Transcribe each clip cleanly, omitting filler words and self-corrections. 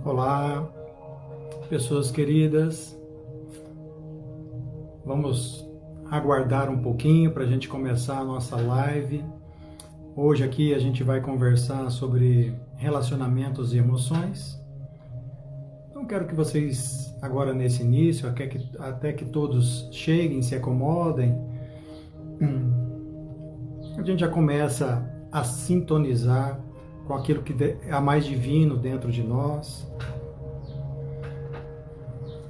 Olá, pessoas queridas. Vamos aguardar um pouquinho para a gente começar a nossa live. Hoje aqui a gente vai conversar sobre relacionamentos e emoções. Então quero que vocês agora nesse início, até que todos cheguem, se acomodem, a gente já começa a sintonizar com aquilo que há mais divino dentro de nós,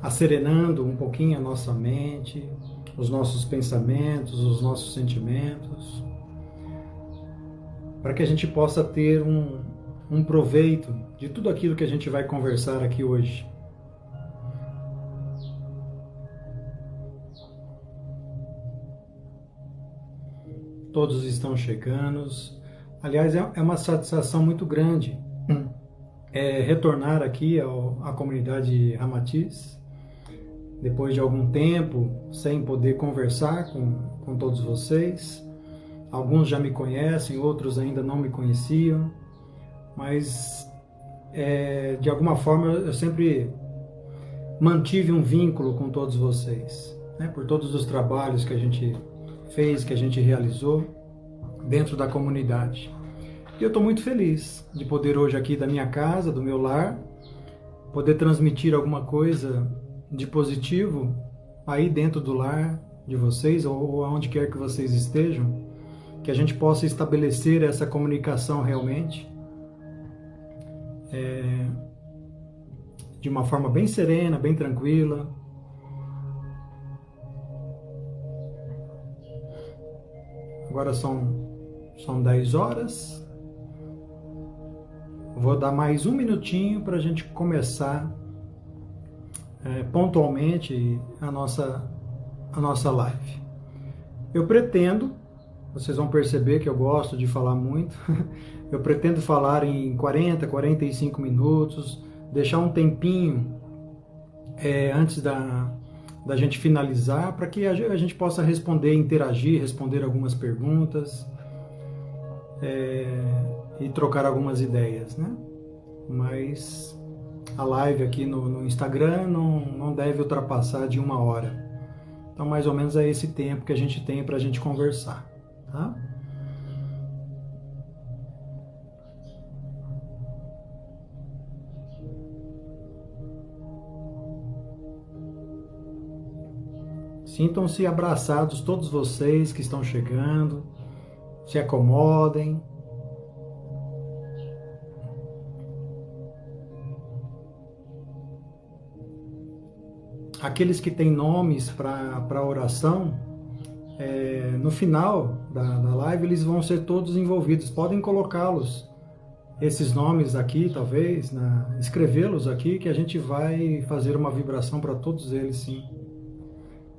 acerenando um pouquinho a nossa mente, os nossos pensamentos, os nossos sentimentos, para que a gente possa ter um proveito de tudo aquilo que a gente vai conversar aqui hoje. Todos estão chegando. Aliás, é uma satisfação muito grande retornar aqui à comunidade Ramatiz, depois de algum tempo sem poder conversar com todos vocês. Alguns já me conhecem, outros ainda não me conheciam, mas de alguma forma eu sempre mantive um vínculo com todos vocês, né? Por todos os trabalhos que a gente fez, que a gente realizou dentro da comunidade. E eu estou muito feliz de poder hoje aqui da minha casa, do meu lar, poder transmitir alguma coisa de positivo aí dentro do lar de vocês, ou aonde quer que vocês estejam, que a gente possa estabelecer essa comunicação realmente de uma forma bem serena, bem tranquila. Agora são 10 horas. Vou dar mais um minutinho para a gente começar pontualmente a nossa live. Eu pretendo, vocês vão perceber que eu gosto de falar muito, eu pretendo falar em 40, 45 minutos, deixar um tempinho antes da gente finalizar, para que a gente possa responder, interagir, responder algumas perguntas e trocar algumas ideias, né? Mas a live aqui no Instagram não deve ultrapassar de 1 hora. Então, mais ou menos é esse tempo que a gente tem para a gente conversar, tá? Sintam-se abraçados todos vocês que estão chegando, se acomodem. Aqueles que têm nomes para oração, no final da live eles vão ser todos envolvidos. Podem colocá-los, esses nomes aqui, talvez, escrevê-los aqui, que a gente vai fazer uma vibração para todos eles, sim.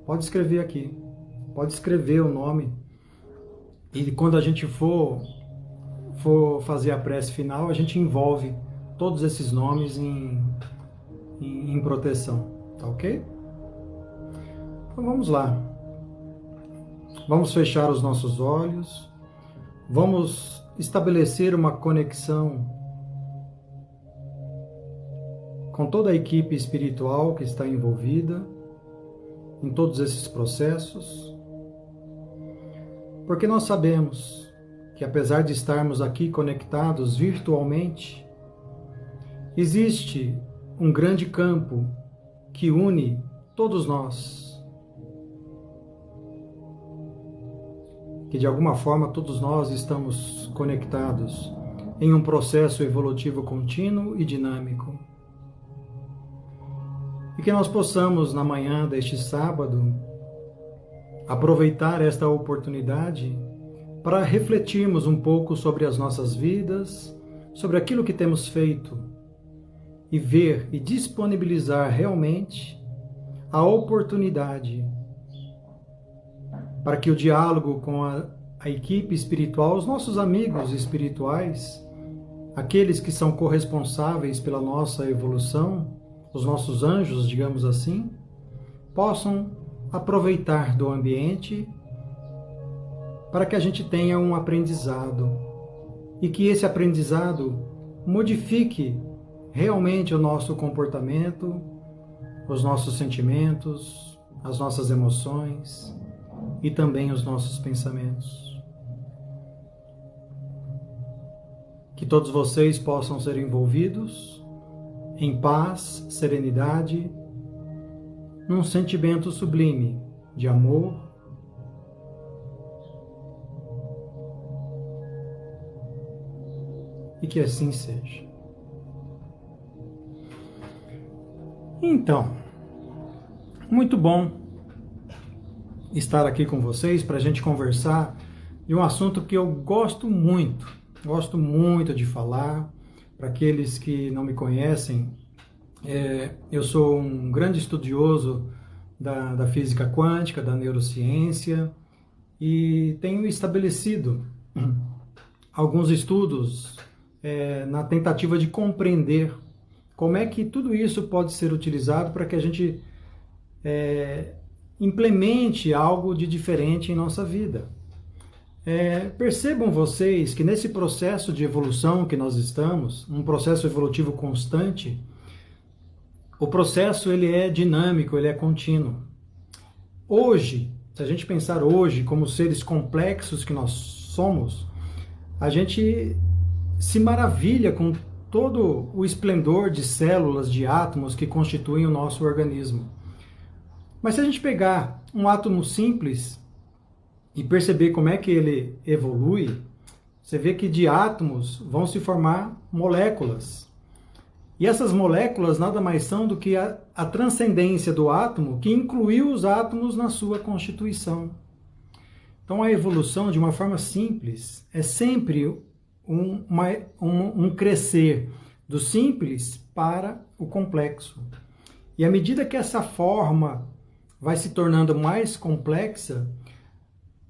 Pode escrever aqui, pode escrever o nome. E quando a gente for fazer a prece final, a gente envolve todos esses nomes em proteção, tá ok? Então vamos lá. Vamos fechar os nossos olhos. Vamos estabelecer uma conexão com toda a equipe espiritual que está envolvida em todos esses processos. Porque nós sabemos que, apesar de estarmos aqui conectados virtualmente, existe um grande campo que une todos nós. Que de alguma forma todos nós estamos conectados em um processo evolutivo contínuo e dinâmico. E que nós possamos, na manhã deste sábado, aproveitar esta oportunidade para refletirmos um pouco sobre as nossas vidas, sobre aquilo que temos feito, e ver e disponibilizar realmente a oportunidade para que o diálogo com a equipe espiritual, os nossos amigos espirituais, aqueles que são corresponsáveis pela nossa evolução, os nossos anjos, digamos assim, possam aproveitar do ambiente para que a gente tenha um aprendizado e que esse aprendizado modifique realmente o nosso comportamento, os nossos sentimentos, as nossas emoções e também os nossos pensamentos. Que todos vocês possam ser envolvidos em paz, serenidade, num sentimento sublime de amor, e que assim seja. Então, muito bom estar aqui com vocês para a gente conversar de um assunto que eu gosto muito de falar. Para aqueles que não me conhecem, eu sou um grande estudioso da física quântica, da neurociência, e tenho estabelecido alguns estudos na tentativa de compreender como é que tudo isso pode ser utilizado para que a gente implemente algo de diferente em nossa vida. Percebam vocês que nesse processo de evolução que nós estamos, um processo evolutivo constante, o processo ele é dinâmico, ele é contínuo. Hoje, se a gente pensar hoje como seres complexos que nós somos, a gente se maravilha com todo o esplendor de células, de átomos que constituem o nosso organismo. Mas se a gente pegar um átomo simples e perceber como é que ele evolui, você vê que de átomos vão se formar moléculas. E essas moléculas nada mais são do que a transcendência do átomo que incluiu os átomos na sua constituição. Então a evolução, de uma forma simples, é sempre um crescer do simples para o complexo. E à medida que essa forma vai se tornando mais complexa,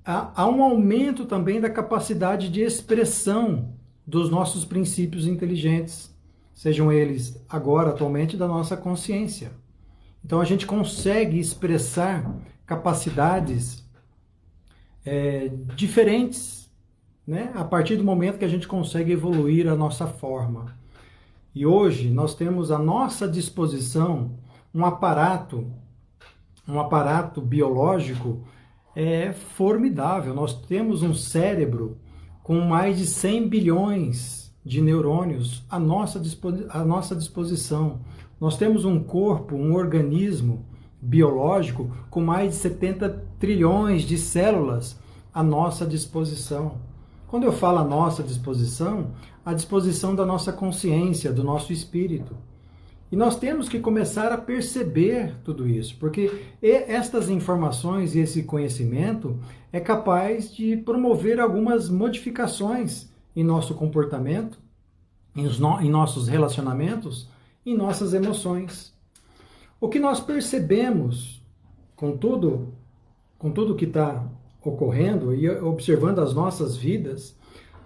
há um aumento também da capacidade de expressão dos nossos princípios inteligentes, sejam eles agora, atualmente, da nossa consciência. Então a gente consegue expressar capacidades diferentes, né? A partir do momento que a gente consegue evoluir a nossa forma. E hoje nós temos à nossa disposição um aparato biológico formidável. Nós temos um cérebro com mais de 100 bilhões de neurônios à nossa disposição. Nós temos um corpo, um organismo biológico com mais de 70 trilhões de células à nossa disposição. Quando eu falo à nossa disposição, à disposição da nossa consciência, do nosso espírito. E nós temos que começar a perceber tudo isso, porque estas informações e esse conhecimento é capaz de promover algumas modificações em nosso comportamento, em nossos relacionamentos, em nossas emoções. O que nós percebemos com tudo que está ocorrendo e observando as nossas vidas,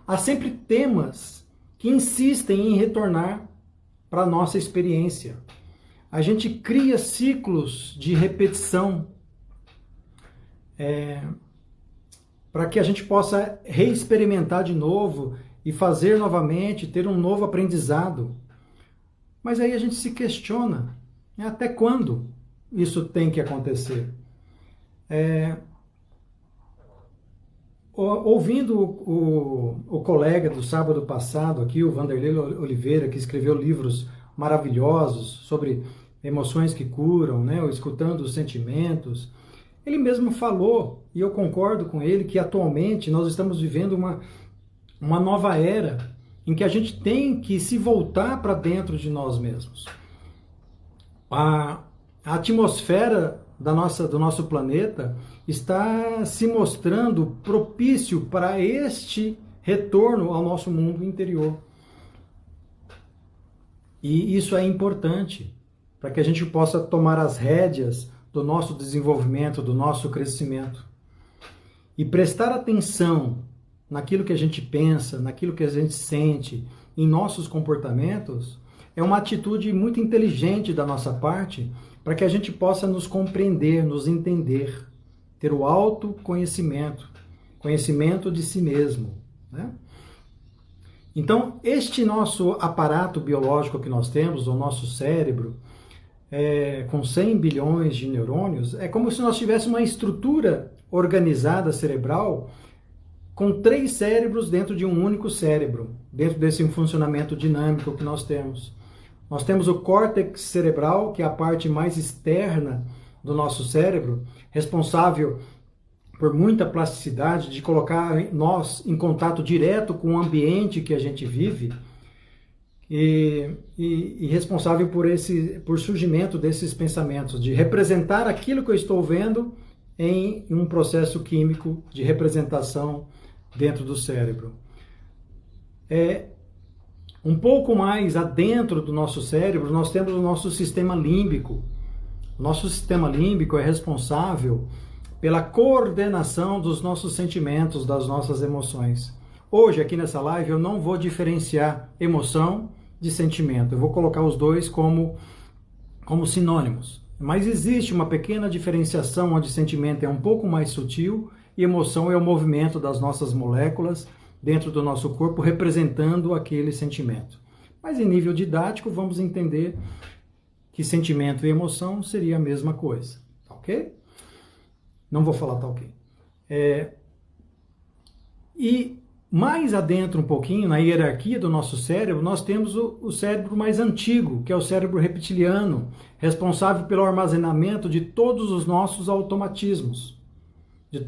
há sempre temas que insistem em retornar para a nossa experiência. A gente cria ciclos de repetição para que a gente possa reexperimentar de novo e fazer novamente, ter um novo aprendizado. Mas aí a gente se questiona, até quando isso tem que acontecer? Ouvindo o colega do sábado passado aqui, o Vanderlei Oliveira, que escreveu livros maravilhosos sobre emoções que curam, né? Ou escutando os sentimentos, ele mesmo falou, e eu concordo com ele, que atualmente nós estamos vivendo uma nova era em que a gente tem que se voltar para dentro de nós mesmos. A atmosfera do nosso planeta está se mostrando propício para este retorno ao nosso mundo interior. E isso é importante para que a gente possa tomar as rédeas do nosso desenvolvimento, do nosso crescimento. E prestar atenção naquilo que a gente pensa, naquilo que a gente sente, em nossos comportamentos, é uma atitude muito inteligente da nossa parte para que a gente possa nos compreender, nos entender, ter o autoconhecimento, conhecimento de si mesmo, né? Então, este nosso aparato biológico que nós temos, o nosso cérebro, com 100 bilhões de neurônios, é como se nós tivéssemos uma estrutura organizada cerebral com 3 cérebros dentro de um único cérebro, dentro desse funcionamento dinâmico que nós temos. Nós temos o córtex cerebral, que é a parte mais externa do nosso cérebro, responsável por muita plasticidade, de colocar nós em contato direto com o ambiente que a gente vive, e responsável por surgimento desses pensamentos, de representar aquilo que eu estou vendo em um processo químico de representação dentro do cérebro. Um pouco mais adentro do nosso cérebro, nós temos o nosso sistema límbico. O nosso sistema límbico é responsável pela coordenação dos nossos sentimentos, das nossas emoções. Hoje, aqui nessa live, eu não vou diferenciar emoção de sentimento. Eu vou colocar os dois como sinônimos. Mas existe uma pequena diferenciação onde sentimento é um pouco mais sutil e emoção é o movimento das nossas moléculas dentro do nosso corpo representando aquele sentimento. Mas em nível didático, vamos entender que sentimento e emoção seria a mesma coisa, ok? Não vou falar tá ok. E mais adentro um pouquinho, na hierarquia do nosso cérebro, nós temos o cérebro mais antigo, que é o cérebro reptiliano, responsável pelo armazenamento de todos os nossos automatismos, de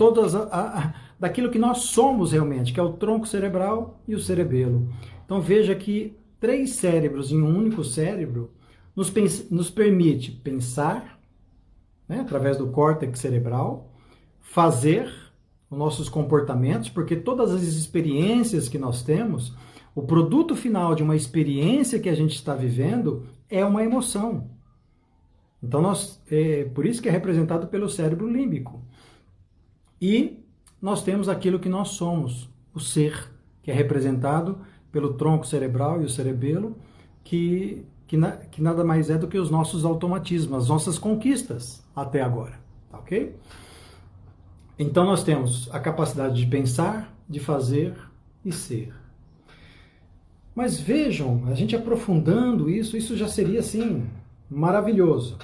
daquilo que nós somos realmente, que é o tronco cerebral e o cerebelo. Então veja que 3 cérebros em um único cérebro nos permite pensar, né, através do córtex cerebral, fazer os nossos comportamentos, porque todas as experiências que nós temos, o produto final de uma experiência que a gente está vivendo é uma emoção. Então, por isso que é representado pelo cérebro límbico. E nós temos aquilo que nós somos, o ser, que é representado pelo tronco cerebral e o cerebelo, que nada mais é do que os nossos automatismos, as nossas conquistas até agora, tá ok? Então nós temos a capacidade de pensar, de fazer e ser. Mas vejam, a gente aprofundando isso já seria assim, maravilhoso.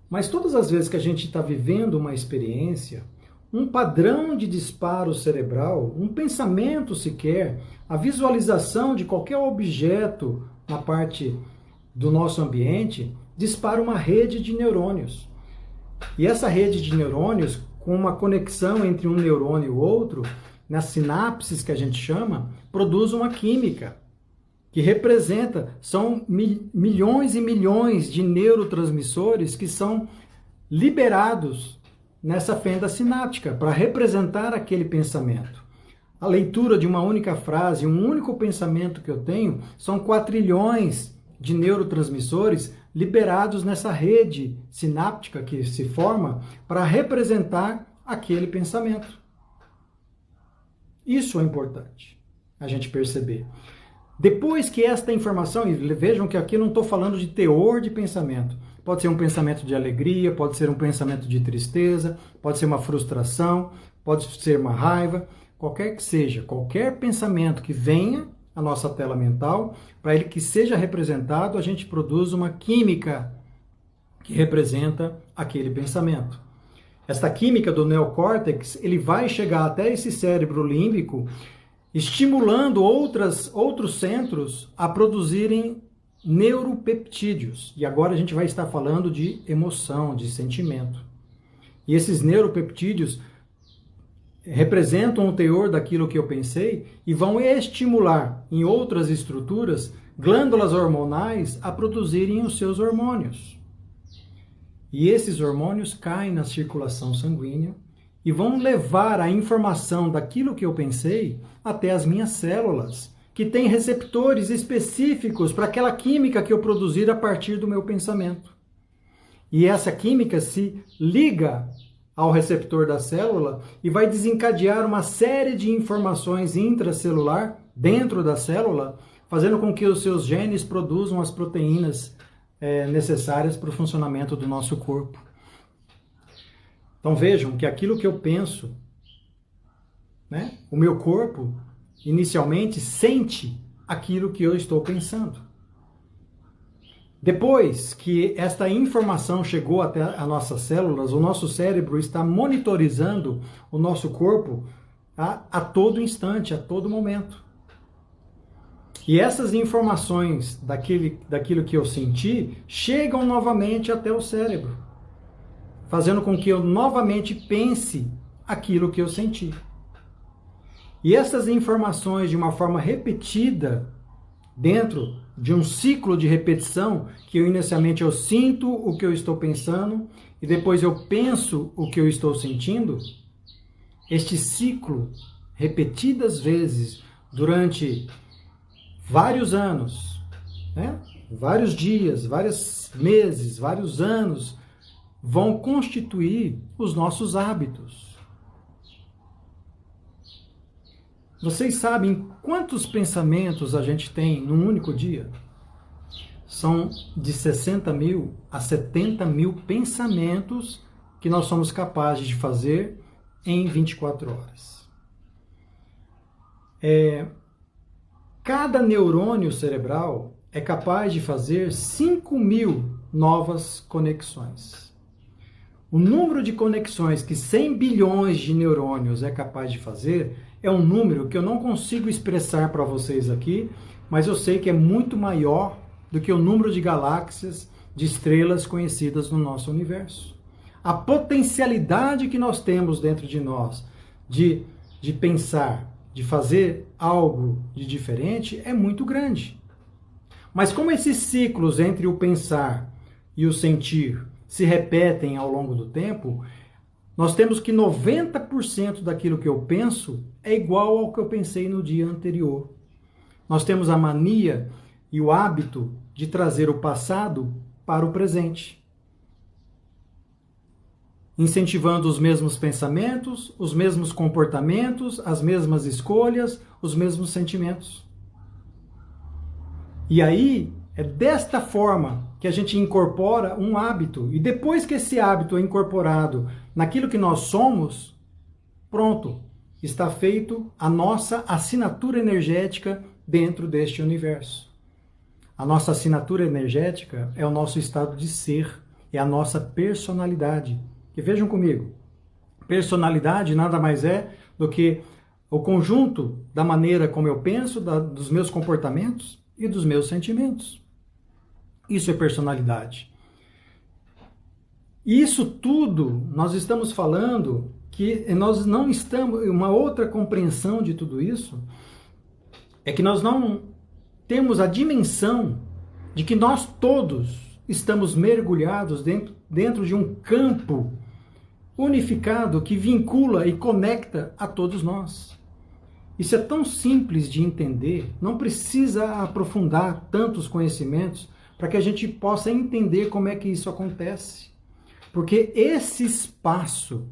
Mas todas as vezes que a gente está vivendo uma experiência, um padrão de disparo cerebral, um pensamento sequer, a visualização de qualquer objeto na parte do nosso ambiente, dispara uma rede de neurônios. E essa rede de neurônios, com uma conexão entre um neurônio e o outro, nas sinapses que a gente chama, produz uma química que são milhões e milhões de neurotransmissores que são liberados nessa fenda sináptica para representar aquele pensamento. A leitura de uma única frase, um único pensamento que eu tenho, são quatrilhões de neurotransmissores liberados nessa rede sináptica que se forma para representar aquele pensamento. Isso é importante a gente perceber. Depois que esta informação, e vejam que aqui eu não estou falando de teor de pensamento, pode ser um pensamento de alegria, pode ser um pensamento de tristeza, pode ser uma frustração, pode ser uma raiva, qualquer que seja, qualquer pensamento que venha à nossa tela mental, para ele que seja representado, a gente produz uma química que representa aquele pensamento. Esta química do neocórtex, ele vai chegar até esse cérebro límbico, estimulando outros centros a produzirem neuropeptídeos. E agora a gente vai estar falando de emoção, de sentimento. E esses neuropeptídeos representam o teor daquilo que eu pensei e vão estimular em outras estruturas glândulas hormonais a produzirem os seus hormônios. E esses hormônios caem na circulação sanguínea e vão levar a informação daquilo que eu pensei até as minhas células, que têm receptores específicos para aquela química que eu produzir a partir do meu pensamento. E essa química se liga ao receptor da célula e vai desencadear uma série de informações intracelular dentro da célula, fazendo com que os seus genes produzam as proteínas necessárias para o funcionamento do nosso corpo. Então vejam que aquilo que eu penso, né, o meu corpo inicialmente, sente aquilo que eu estou pensando. Depois que esta informação chegou até as nossas células, o nosso cérebro está monitorizando o nosso corpo a todo instante, a todo momento. E essas informações daquilo que eu senti chegam novamente até o cérebro, fazendo com que eu novamente pense aquilo que eu senti. E essas informações, de uma forma repetida, dentro de um ciclo de repetição, que inicialmente eu sinto o que eu estou pensando e depois eu penso o que eu estou sentindo, este ciclo, repetidas vezes, durante vários anos, né? Vários dias, vários meses, vários anos, vão constituir os nossos hábitos. Vocês sabem quantos pensamentos a gente tem num único dia? São de 60 mil a 70 mil pensamentos que nós somos capazes de fazer em 24 horas. Cada neurônio cerebral é capaz de fazer 5 mil novas conexões. O número de conexões que 100 bilhões de neurônios é capaz de fazer é um número que eu não consigo expressar para vocês aqui, mas eu sei que é muito maior do que o número de galáxias, de estrelas conhecidas no nosso universo. A potencialidade que nós temos dentro de nós de pensar, de fazer algo de diferente é muito grande. Mas como esses ciclos entre o pensar e o sentir se repetem ao longo do tempo, nós temos que 90% daquilo que eu penso é igual ao que eu pensei no dia anterior. Nós temos a mania e o hábito de trazer o passado para o presente, incentivando os mesmos pensamentos, os mesmos comportamentos, as mesmas escolhas, os mesmos sentimentos. E aí, é desta forma que a gente incorpora um hábito. E depois que esse hábito é incorporado naquilo que nós somos, pronto, está feito a nossa assinatura energética dentro deste universo. A nossa assinatura energética é o nosso estado de ser, é a nossa personalidade. E vejam comigo, personalidade nada mais é do que o conjunto da maneira como eu penso, dos meus comportamentos e dos meus sentimentos. Isso é personalidade. Isso tudo nós estamos falando que nós não estamos... Uma outra compreensão de tudo isso é que nós não temos a dimensão de que nós todos estamos mergulhados dentro de um campo unificado que vincula e conecta a todos nós. Isso é tão simples de entender, não precisa aprofundar tantos conhecimentos para que a gente possa entender como é que isso acontece. Porque esse espaço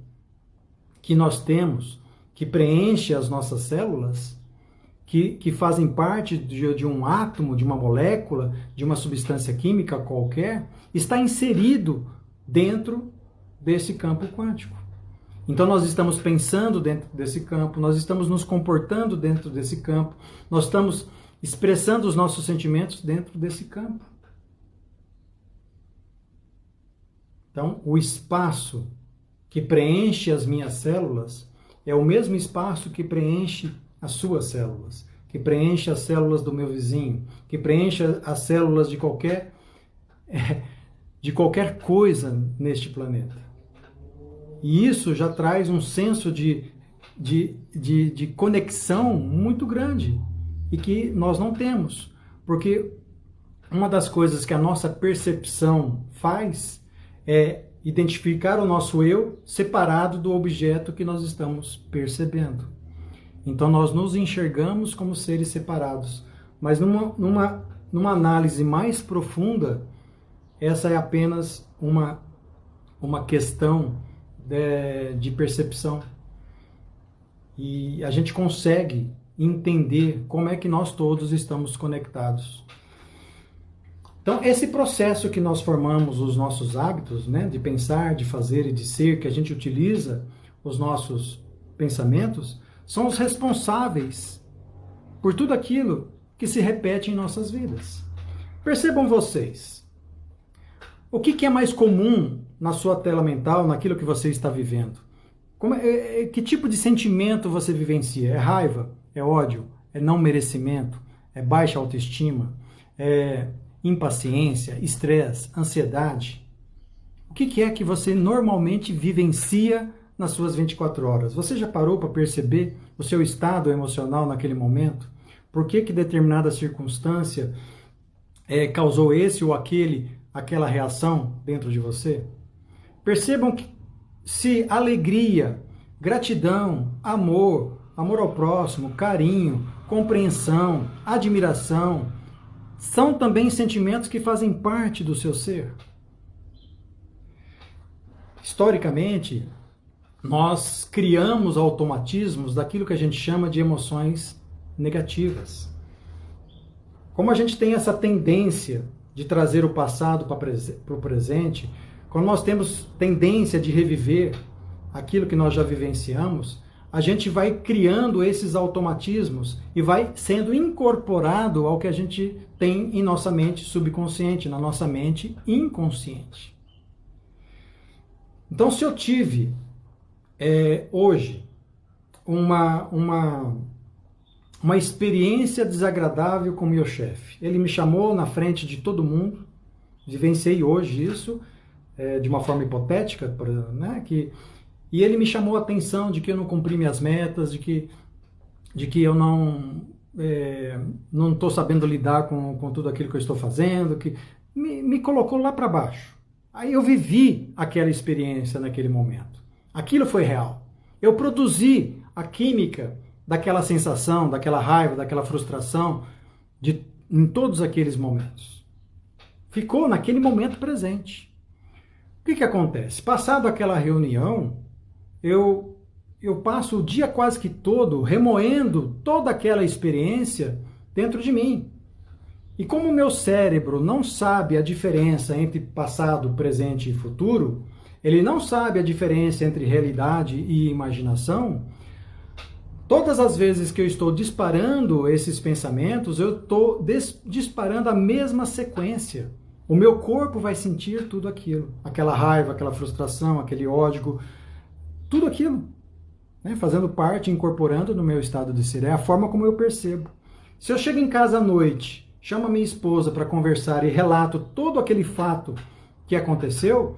que nós temos, que preenche as nossas células, que fazem parte de um átomo, de uma molécula, de uma substância química qualquer, está inserido dentro desse campo quântico. Então nós estamos pensando dentro desse campo, nós estamos nos comportando dentro desse campo, nós estamos expressando os nossos sentimentos dentro desse campo. Então, o espaço que preenche as minhas células é o mesmo espaço que preenche as suas células, que preenche as células do meu vizinho, que preenche as células de qualquer coisa neste planeta. E isso já traz um senso de conexão muito grande e que nós não temos, porque uma das coisas que a nossa percepção faz é identificar o nosso eu separado do objeto que nós estamos percebendo. Então nós nos enxergamos como seres separados, mas numa análise mais profunda, essa é apenas uma questão de percepção. E a gente consegue entender como é que nós todos estamos conectados. Então, esse processo que nós formamos os nossos hábitos, né, de pensar, de fazer e de ser, que a gente utiliza os nossos pensamentos, são os responsáveis por tudo aquilo que se repete em nossas vidas. Percebam vocês, o que é mais comum na sua tela mental, naquilo que você está vivendo? Que tipo de sentimento você vivencia? É raiva? É ódio? É não merecimento? É baixa autoestima? É impaciência? Estresse? Ansiedade? O que é que você normalmente vivencia nas suas 24 horas? Você já parou para perceber o seu estado emocional naquele momento? Por que determinada circunstância causou esse ou aquela reação dentro de você? Percebam que se alegria, gratidão, amor ao próximo, carinho, compreensão, admiração, são também sentimentos que fazem parte do seu ser. Historicamente, nós criamos automatismos daquilo que a gente chama de emoções negativas. Como a gente tem essa tendência de trazer o passado para o presente, quando nós temos tendência de reviver aquilo que nós já vivenciamos, a gente vai criando esses automatismos e vai sendo incorporado ao que a gente tem em nossa mente subconsciente, na nossa mente inconsciente. Então, se eu tive hoje uma experiência desagradável com o meu chefe, ele me chamou na frente de todo mundo, vivenciei hoje isso, de uma forma hipotética, né, e ele me chamou a atenção de que eu não cumpri minhas metas, de que eu não estou sabendo lidar com tudo aquilo que eu estou fazendo, que me colocou lá para baixo. Aí eu vivi aquela experiência naquele momento. Aquilo foi real. Eu produzi a química daquela sensação, daquela raiva, daquela frustração, em todos aqueles momentos. Ficou naquele momento presente. O que acontece? Passado aquela reunião, eu passo o dia quase que todo remoendo toda aquela experiência dentro de mim. E como o meu cérebro não sabe a diferença entre passado, presente e futuro, ele não sabe a diferença entre realidade e imaginação, todas as vezes que eu estou disparando esses pensamentos, eu estou disparando a mesma sequência. O meu corpo vai sentir tudo aquilo, aquela raiva, aquela frustração, aquele ódio, tudo aquilo, né, fazendo parte, incorporando no meu estado de ser. É a forma como eu percebo. Se eu chego em casa à noite, chamo a minha esposa para conversar e relato todo aquele fato que aconteceu,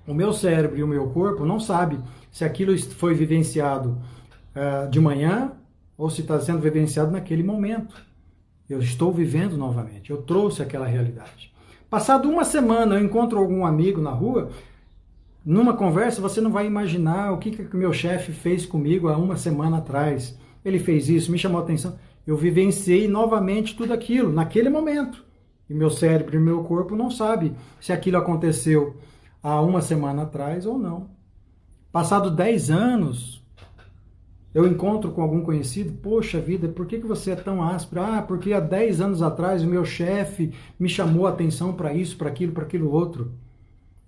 o meu cérebro e o meu corpo não sabem se aquilo foi vivenciado de manhã ou se está sendo vivenciado naquele momento. Eu estou vivendo novamente, eu trouxe aquela realidade. Passado uma semana, eu encontro algum amigo na rua, numa conversa, você não vai imaginar o que meu chefe fez comigo há uma semana atrás. Ele fez isso, me chamou a atenção. Eu vivenciei novamente tudo aquilo, naquele momento. E meu cérebro e meu corpo não sabem se aquilo aconteceu há uma semana atrás ou não. Passado 10 anos, eu encontro com algum conhecido, poxa vida, por que você é tão áspero? Ah, porque há 10 anos atrás o meu chefe me chamou a atenção para isso, para aquilo outro.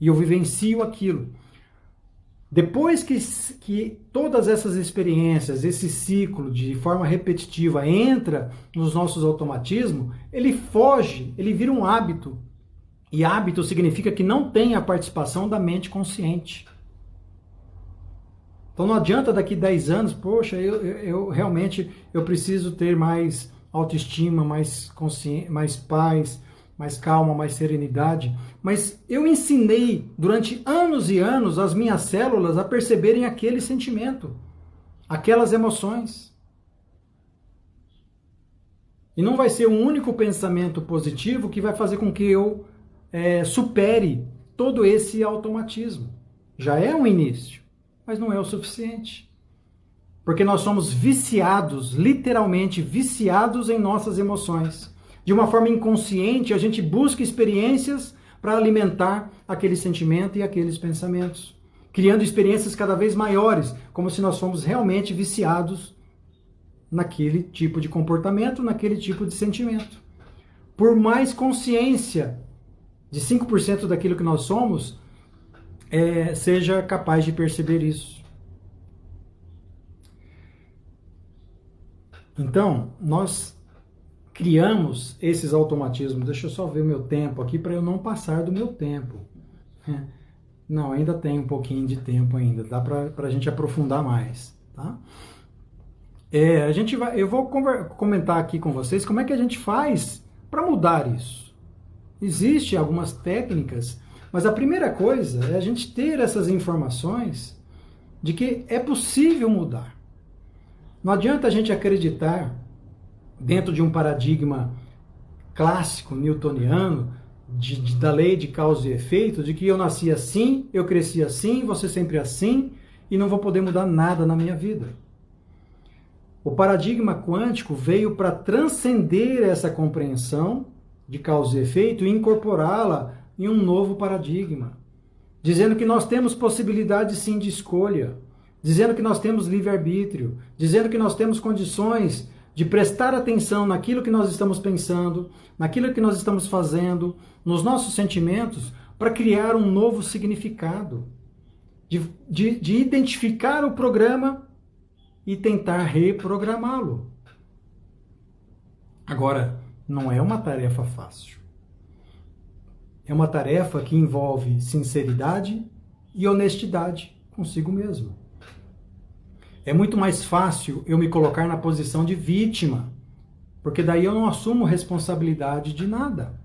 E eu vivencio aquilo. Depois que todas essas experiências, esse ciclo de forma repetitiva entra nos nossos automatismos, ele foge, ele vira um hábito. E hábito significa que não tem a participação da mente consciente. Então não adianta daqui 10 anos, poxa, eu realmente preciso ter mais autoestima, mais consciência, mais paz, mais calma, mais serenidade. Mas eu ensinei durante anos e anos as minhas células a perceberem aquele sentimento, aquelas emoções. E não vai ser um único pensamento positivo que vai fazer com que eu supere todo esse automatismo. Já é um início, mas não é o suficiente. Porque nós somos viciados, literalmente viciados em nossas emoções. De uma forma inconsciente, a gente busca experiências para alimentar aquele sentimento e aqueles pensamentos, criando experiências cada vez maiores, como se nós fôssemos realmente viciados naquele tipo de comportamento, naquele tipo de sentimento. Por mais consciência de 5% daquilo que nós somos, seja capaz de perceber isso. Então, nós criamos esses automatismos. Deixa eu só ver o meu tempo aqui para eu não passar do meu tempo. Não, ainda tem um pouquinho de tempo ainda, dá para a gente aprofundar mais, tá? Eu vou comentar aqui com vocês como é que a gente faz para mudar isso. Existem algumas técnicas, mas a primeira coisa é a gente ter essas informações de que é possível mudar. Não adianta a gente acreditar dentro de um paradigma clássico, newtoniano, da lei de causa e efeito, de que eu nasci assim, eu cresci assim, você sempre assim, e não vou poder mudar nada na minha vida. O paradigma quântico veio para transcender essa compreensão de causa e efeito e incorporá-la em um novo paradigma, dizendo que nós temos possibilidade sim de escolha, dizendo que nós temos livre-arbítrio, dizendo que nós temos condições de prestar atenção naquilo que nós estamos pensando, naquilo que nós estamos fazendo, nos nossos sentimentos, para criar um novo significado, de identificar o programa e tentar reprogramá-lo. Agora, não é uma tarefa fácil. É uma tarefa que envolve sinceridade e honestidade consigo mesmo. É muito mais fácil eu me colocar na posição de vítima, porque daí eu não assumo responsabilidade de nada.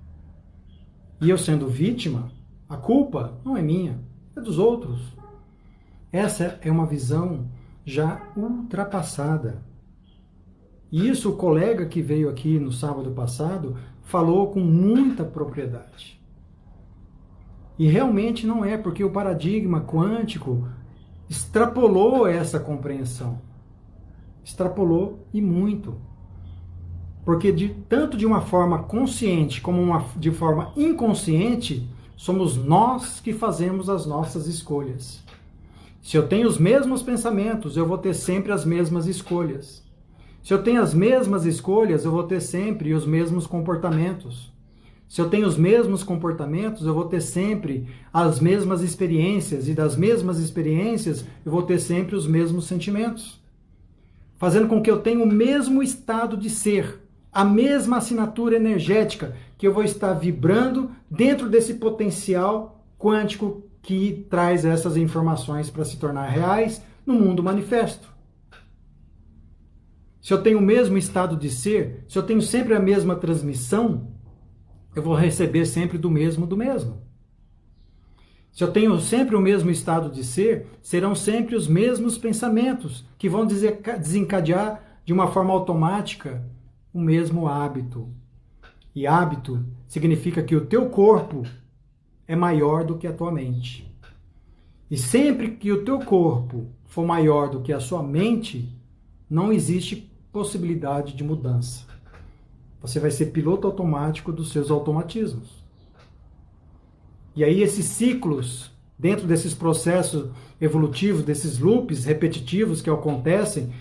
E eu sendo vítima, a culpa não é minha, é dos outros. Essa é uma visão já ultrapassada. E isso o colega que veio aqui no sábado passado falou com muita propriedade. E realmente não é, porque o paradigma quântico extrapolou essa compreensão. Extrapolou e muito. Porque tanto de uma forma consciente como de forma inconsciente, somos nós que fazemos as nossas escolhas. Se eu tenho os mesmos pensamentos, eu vou ter sempre as mesmas escolhas. Se eu tenho as mesmas escolhas, eu vou ter sempre os mesmos comportamentos. Se eu tenho os mesmos comportamentos, eu vou ter sempre as mesmas experiências, e das mesmas experiências, eu vou ter sempre os mesmos sentimentos. Fazendo com que eu tenha o mesmo estado de ser, a mesma assinatura energética, que eu vou estar vibrando dentro desse potencial quântico que traz essas informações para se tornar reais no mundo manifesto. Se eu tenho o mesmo estado de ser, se eu tenho sempre a mesma transmissão, eu vou receber sempre do mesmo. Se eu tenho sempre o mesmo estado de ser, serão sempre os mesmos pensamentos que vão desencadear de uma forma automática o mesmo hábito. E hábito significa que o teu corpo é maior do que a tua mente. E sempre que o teu corpo for maior do que a sua mente, não existe possibilidade de mudança. Você vai ser piloto automático dos seus automatismos. E aí esses ciclos, dentro desses processos evolutivos, desses loops repetitivos que acontecem,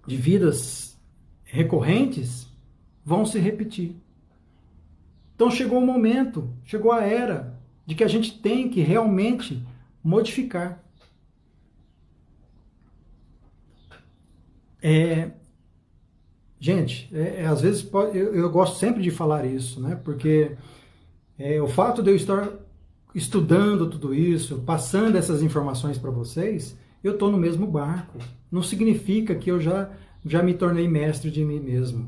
de vidas recorrentes, vão se repetir. Então chegou o momento, chegou a era de que a gente tem que realmente modificar. Gente, às vezes eu gosto sempre de falar isso, né? Porque o fato de eu estar estudando tudo isso, passando essas informações para vocês, eu estou no mesmo barco. Não significa que eu já me tornei mestre de mim mesmo.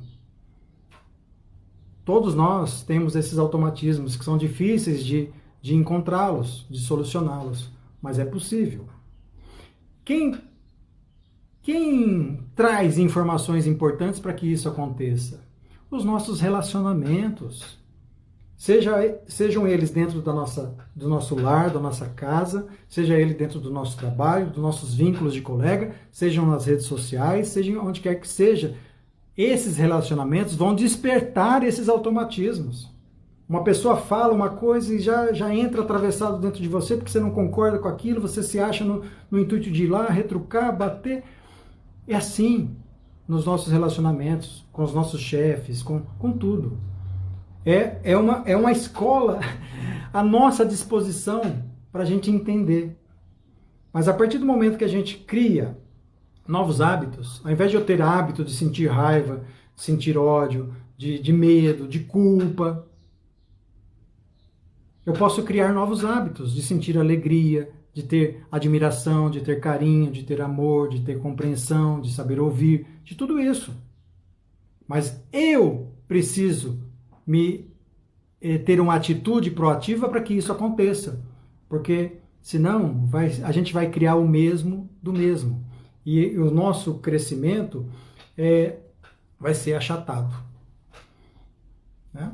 Todos nós temos esses automatismos que são difíceis de encontrá-los, de solucioná-los, mas é possível. Quem traz informações importantes para que isso aconteça? Os nossos relacionamentos. Sejam eles dentro do nosso lar, da nossa casa, seja ele dentro do nosso trabalho, dos nossos vínculos de colega, sejam nas redes sociais, seja onde quer que seja. Esses relacionamentos vão despertar esses automatismos. Uma pessoa fala uma coisa e já entra atravessado dentro de você porque você não concorda com aquilo, você se acha no intuito de ir lá, retrucar, bater. É assim nos nossos relacionamentos, com os nossos chefes, com tudo. É uma escola à nossa disposição para a gente entender. Mas a partir do momento que a gente cria novos hábitos. Ao invés de eu ter hábito de sentir raiva, de sentir ódio, de medo, de culpa, eu posso criar novos hábitos de sentir alegria, de ter admiração, de ter carinho, de ter amor, de ter compreensão, de saber ouvir, de tudo isso. Mas eu preciso ter uma atitude proativa para que isso aconteça, porque senão a gente vai criar o mesmo do mesmo. E o nosso crescimento vai ser achatado. Né?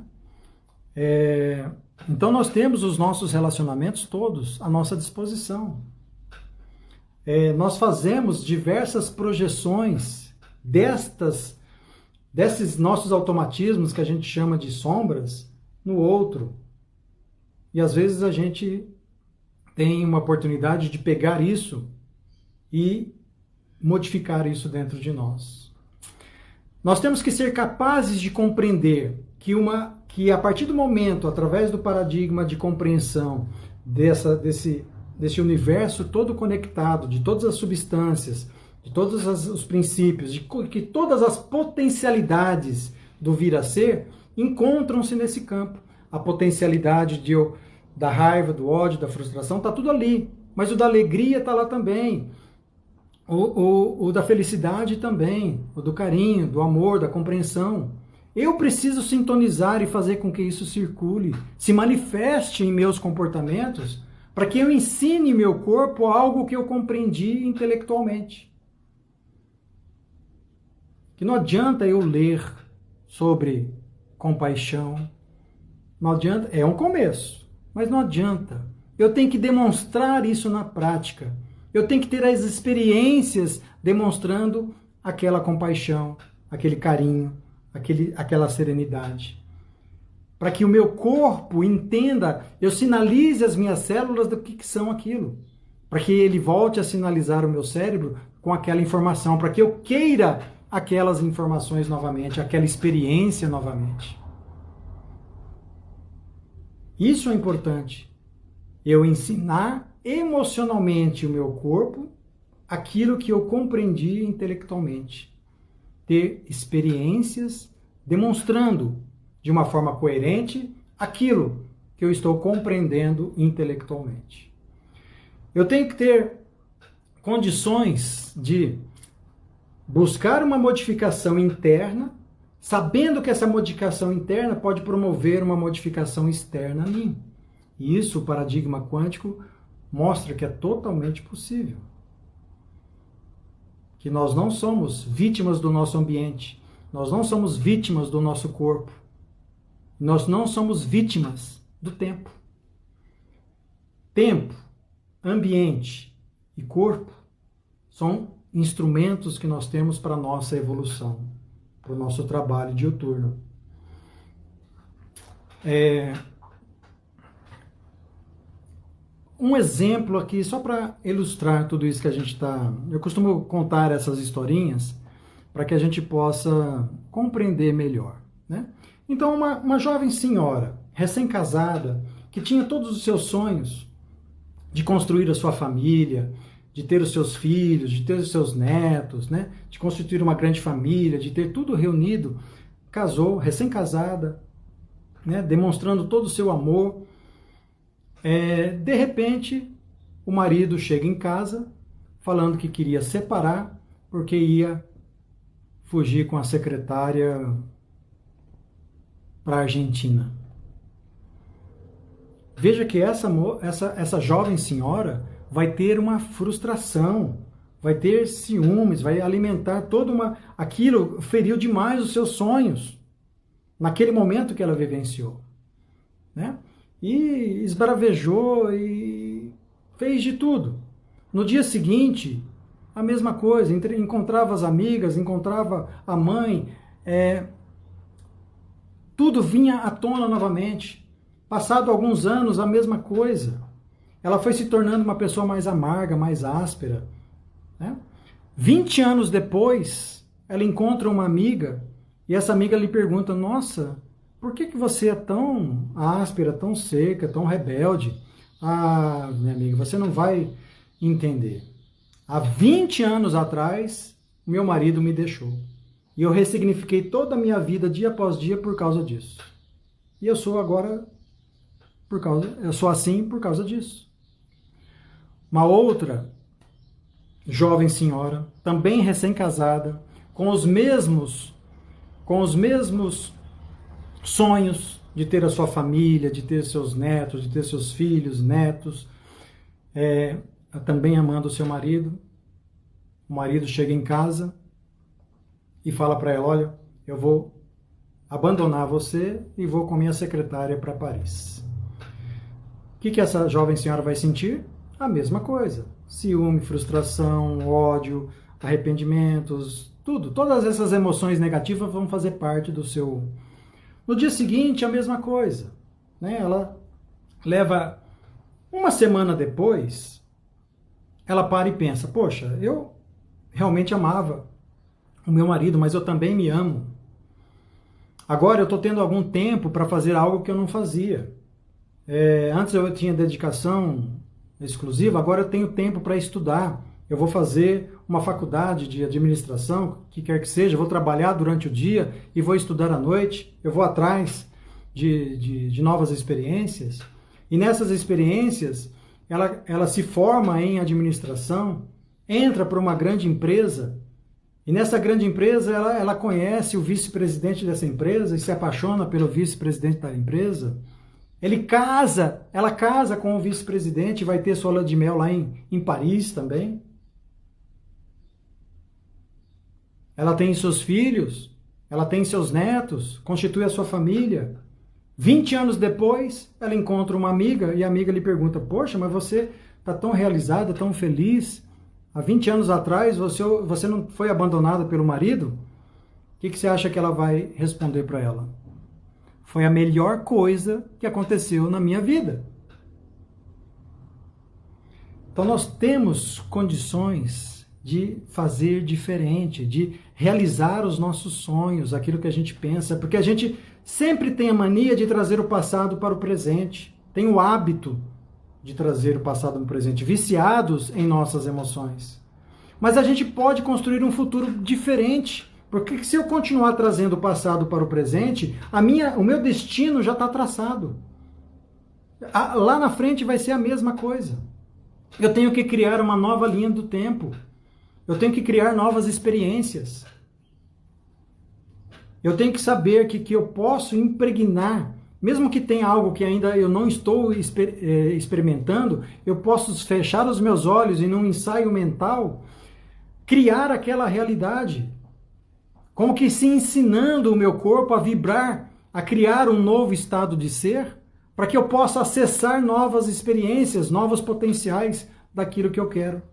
Então nós temos os nossos relacionamentos todos à nossa disposição. Nós fazemos diversas projeções desses nossos automatismos que a gente chama de sombras no outro. E às vezes a gente tem uma oportunidade de pegar isso e modificar isso dentro de nós. Nós temos que ser capazes de compreender que a partir do momento, através do paradigma de compreensão desse universo todo conectado, de todas as substâncias, de todos os princípios, de que todas as potencialidades do vir a ser encontram-se nesse campo. A potencialidade da raiva, do ódio, da frustração, está tudo ali. Mas o da alegria está lá também. O da felicidade também. O do carinho, do amor, da compreensão. Eu preciso sintonizar e fazer com que isso circule, se manifeste em meus comportamentos, para que eu ensine meu corpo algo que eu compreendi intelectualmente. Que não adianta eu ler sobre compaixão, não adianta, é um começo, mas não adianta. Eu tenho que demonstrar isso na prática. Eu tenho que ter as experiências demonstrando aquela compaixão, aquele carinho, aquela serenidade. Para que o meu corpo entenda, eu sinalize as minhas células do que são aquilo. Para que ele volte a sinalizar o meu cérebro com aquela informação, para que eu queira aquelas informações novamente, aquela experiência novamente. Isso é importante. Eu ensinar emocionalmente o meu corpo aquilo que eu compreendi intelectualmente. Ter experiências demonstrando de uma forma coerente aquilo que eu estou compreendendo intelectualmente. Eu tenho que ter condições de buscar uma modificação interna, sabendo que essa modificação interna pode promover uma modificação externa a mim. E isso, o paradigma quântico mostra que é totalmente possível. Que nós não somos vítimas do nosso ambiente, nós não somos vítimas do nosso corpo, nós não somos vítimas do tempo. Tempo, ambiente e corpo são instrumentos que nós temos para a nossa evolução, para o nosso trabalho diuturno. Um exemplo aqui, só para ilustrar tudo isso que a gente está... Eu costumo contar essas historinhas para que a gente possa compreender melhor, né? Então, uma jovem senhora, recém-casada, que tinha todos os seus sonhos de construir a sua família, de ter os seus filhos, de ter os seus netos, né? De constituir uma grande família, de ter tudo reunido, casou, recém-casada, né? Demonstrando todo o seu amor. De repente, o marido chega em casa falando que queria separar porque ia fugir com a secretária para a Argentina. Veja que essa jovem senhora vai ter uma frustração, vai ter ciúmes, vai alimentar aquilo feriu demais os seus sonhos naquele momento que ela vivenciou, né? E esbravejou e fez de tudo. No dia seguinte, a mesma coisa, encontrava as amigas, encontrava a mãe, tudo vinha à tona novamente. Passado alguns anos, a mesma coisa. Ela foi se tornando uma pessoa mais amarga, mais áspera, né? 20 anos depois, ela encontra uma amiga e essa amiga lhe pergunta: nossa, por que você é tão áspera, tão seca, tão rebelde? Ah, minha amiga, você não vai entender. há 20 anos atrás, meu marido me deixou. E eu ressignifiquei toda a minha vida, dia após dia, por causa disso. E eu sou agora, eu sou assim por causa disso. Uma outra jovem senhora, também recém-casada, com os mesmos sonhos de ter a sua família, de ter seus netos, de ter seus filhos, netos, também amando o seu marido. O marido chega em casa e fala para ela, olha, eu vou abandonar você e vou com minha secretária para Paris. O que essa jovem senhora vai sentir? A mesma coisa. Ciúme, frustração, ódio, arrependimentos, tudo. Todas essas emoções negativas vão fazer parte do seu... No dia seguinte, a mesma coisa. Né? Ela leva uma semana depois, ela para e pensa, poxa, eu realmente amava o meu marido, mas eu também me amo. Agora eu estou tendo algum tempo para fazer algo que eu não fazia. Antes eu tinha dedicação exclusiva, agora eu tenho tempo para estudar. Eu vou fazer uma faculdade de administração, que quer que seja, eu vou trabalhar durante o dia e vou estudar à noite, eu vou atrás de novas experiências. E nessas experiências, ela se forma em administração, entra para uma grande empresa, e nessa grande empresa ela conhece o vice-presidente dessa empresa e se apaixona pelo vice-presidente da empresa. Ela casa com o vice-presidente, vai ter sua lua de mel lá em Paris também. Ela tem seus filhos, ela tem seus netos, constitui a sua família. 20 anos depois, ela encontra uma amiga e a amiga lhe pergunta, poxa, mas você está tão realizada, tão feliz. Há 20 anos atrás você não foi abandonada pelo marido? O que você acha que ela vai responder para ela? Foi a melhor coisa que aconteceu na minha vida. Então nós temos condições de fazer diferente, de realizar os nossos sonhos, aquilo que a gente pensa, porque a gente sempre tem a mania de trazer o passado para o presente, tem o hábito de trazer o passado no presente, viciados em nossas emoções. Mas a gente pode construir um futuro diferente, porque se eu continuar trazendo o passado para o presente, o meu destino já está traçado. Lá na frente vai ser a mesma coisa. Eu tenho que criar uma nova linha do tempo. Eu tenho que criar novas experiências. Eu tenho que saber que eu posso impregnar, mesmo que tenha algo que ainda eu não estou experimentando, eu posso fechar os meus olhos e num ensaio mental, criar aquela realidade. Como que se ensinando o meu corpo a vibrar, a criar um novo estado de ser, para que eu possa acessar novas experiências, novos potenciais daquilo que eu quero.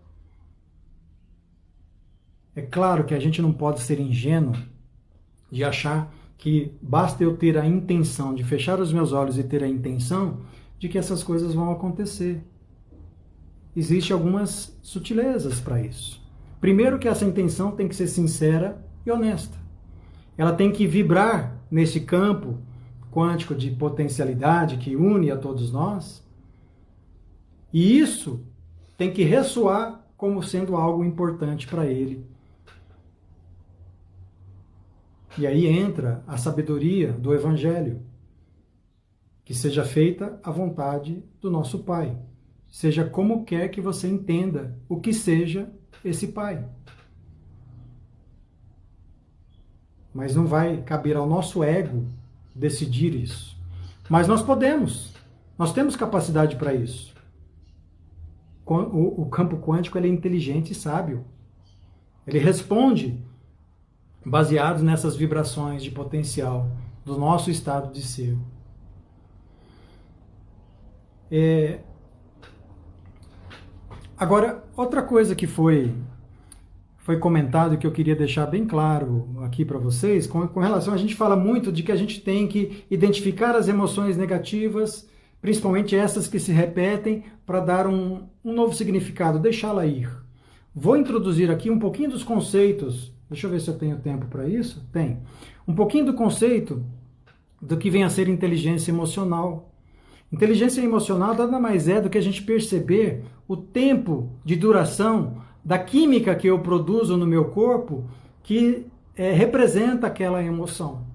É claro que a gente não pode ser ingênuo de achar que basta eu ter a intenção de fechar os meus olhos e ter a intenção de que essas coisas vão acontecer. Existem algumas sutilezas para isso. Primeiro que essa intenção tem que ser sincera e honesta. Ela tem que vibrar nesse campo quântico de potencialidade que une a todos nós. E isso tem que ressoar como sendo algo importante para ele. E aí entra a sabedoria do Evangelho. Que seja feita a vontade do nosso Pai. Seja como quer que você entenda o que seja esse Pai. Mas não vai caber ao nosso ego decidir isso. Mas nós podemos. Nós temos capacidade para isso. O campo quântico ele é inteligente e sábio. Ele responde baseados nessas vibrações de potencial do nosso estado de ser. Agora, outra coisa que foi comentado e que eu queria deixar bem claro aqui para vocês, com relação, a gente fala muito de que a gente tem que identificar as emoções negativas, principalmente essas que se repetem, para dar um novo significado, deixá-la ir. Vou introduzir aqui um pouquinho dos conceitos. Deixa eu ver se eu tenho tempo para isso. Tem. Um pouquinho do conceito do que vem a ser inteligência emocional. Inteligência emocional nada mais é do que a gente perceber o tempo de duração da química que eu produzo no meu corpo que representa aquela emoção.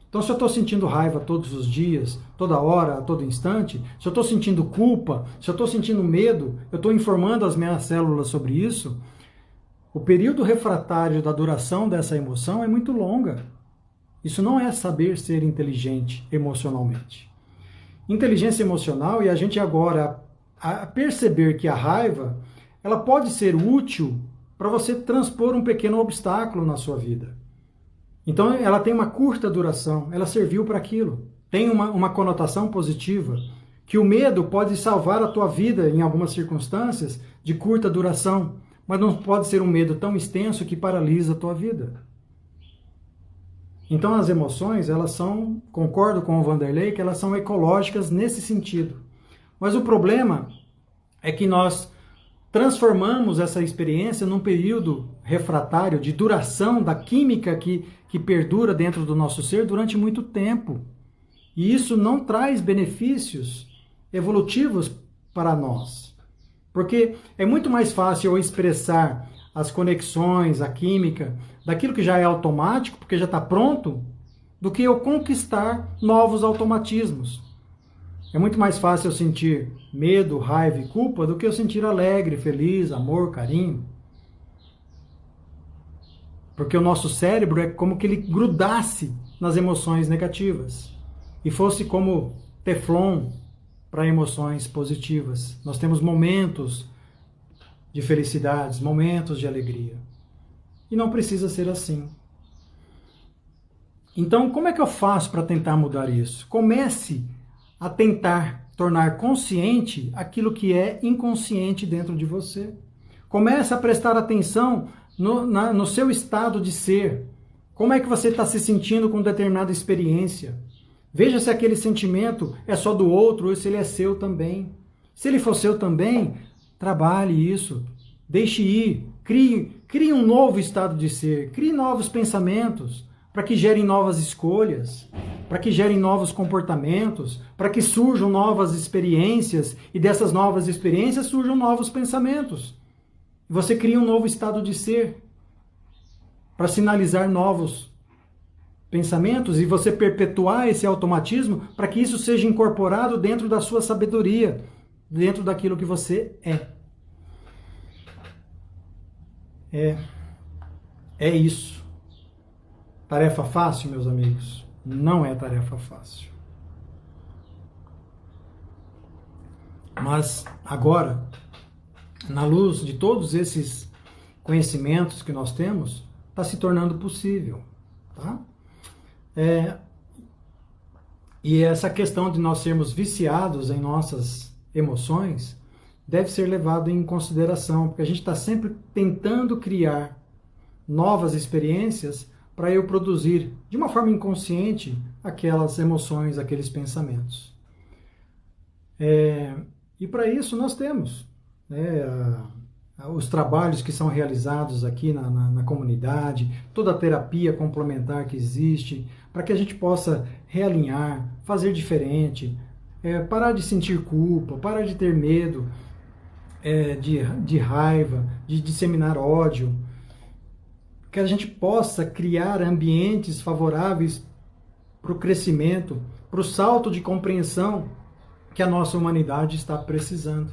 Então, se eu estou sentindo raiva todos os dias, toda hora, a todo instante, se eu estou sentindo culpa, se eu estou sentindo medo, eu estou informando as minhas células sobre isso, o período refratário da duração dessa emoção é muito longa. Isso não é saber ser inteligente emocionalmente. Inteligência emocional, e a gente agora a perceber que a raiva ela pode ser útil para você transpor um pequeno obstáculo na sua vida. Então ela tem uma curta duração, ela serviu para aquilo. Tem uma conotação positiva, que o medo pode salvar a tua vida em algumas circunstâncias de curta duração, mas não pode ser um medo tão extenso que paralisa a tua vida. Então as emoções, elas são, concordo com o Vanderlei, que elas são ecológicas nesse sentido. Mas o problema é que nós transformamos essa experiência num período refratário de duração da química que perdura dentro do nosso ser durante muito tempo. E isso não traz benefícios evolutivos para nós. Porque é muito mais fácil eu expressar as conexões, a química, daquilo que já é automático, porque já está pronto, do que eu conquistar novos automatismos. É muito mais fácil eu sentir medo, raiva e culpa do que eu sentir alegre, feliz, amor, carinho. Porque o nosso cérebro é como que ele grudasse nas emoções negativas e fosse como teflon para emoções positivas. Nós temos momentos de felicidades, momentos de alegria. E não precisa ser assim. Então, como é que eu faço para tentar mudar isso? Comece a tentar tornar consciente aquilo que é inconsciente dentro de você. Comece a prestar atenção no seu estado de ser. Como é que você está se sentindo com determinada experiência? Veja se aquele sentimento é só do outro ou se ele é seu também. Se ele for seu também, trabalhe isso. Deixe ir. Crie um novo estado de ser. Crie novos pensamentos para que gerem novas escolhas, para que gerem novos comportamentos, para que surjam novas experiências e dessas novas experiências surjam novos pensamentos. Você cria um novo estado de ser para sinalizar novos pensamentos e você perpetuar esse automatismo para que isso seja incorporado dentro da sua sabedoria, dentro daquilo que você é. É isso. Tarefa fácil, meus amigos? Não é tarefa fácil. Mas agora, na luz de todos esses conhecimentos que nós temos, está se tornando possível. Tá? E essa questão de nós sermos viciados em nossas emoções deve ser levado em consideração, porque a gente está sempre tentando criar novas experiências para eu produzir, de uma forma inconsciente, aquelas emoções, aqueles pensamentos. E para isso nós temos os trabalhos que são realizados aqui na comunidade, toda a terapia complementar que existe, para que a gente possa realinhar, fazer diferente, parar de sentir culpa, parar de ter medo, de raiva, de disseminar ódio, que a gente possa criar ambientes favoráveis para o crescimento, para o salto de compreensão que a nossa humanidade está precisando.